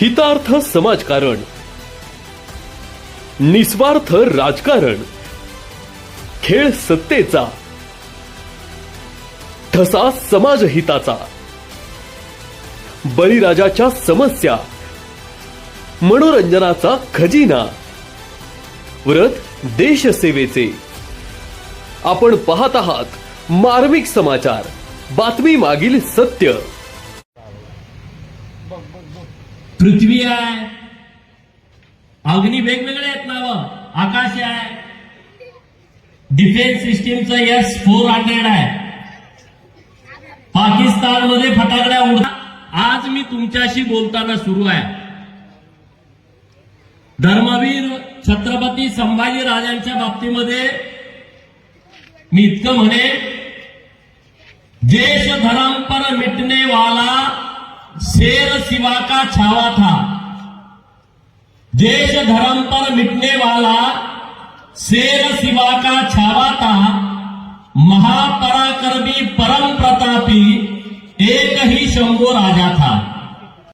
हितार्थ समाजकारण, निस्वार्थ राजकारण, खेळ सत्तेचा, ठसा समाजहिताचा, बळीराजाच्या समस्या, मनोरंजनाचा खजिना, व्रत देशसेवेचे. आपण पाहत आहात मार्मिक समाचार, बातमी मागील सत्य. पृथ्वी आहे, अग्नी वेगवेगळे आहेत नाव, आकाश आहे, डिफेन्स सिस्टीमचं S-400 आहे, पाकिस्तानमध्ये फटाकड्या उडतात. आज मी तुमच्याशी बोलताना सुरू आहे, धर्मवीर छत्रपती संभाजी राजांच्या बाबतीमध्ये मी इतकं म्हणे, देश धर्म पर मिटने वाला शेर सिवा का छावा था. देश धर्म पर मिटने वाला शेर सिवा का छावा था. महापराक्रमी परम प्रतापी एक ही शंभो राजा था.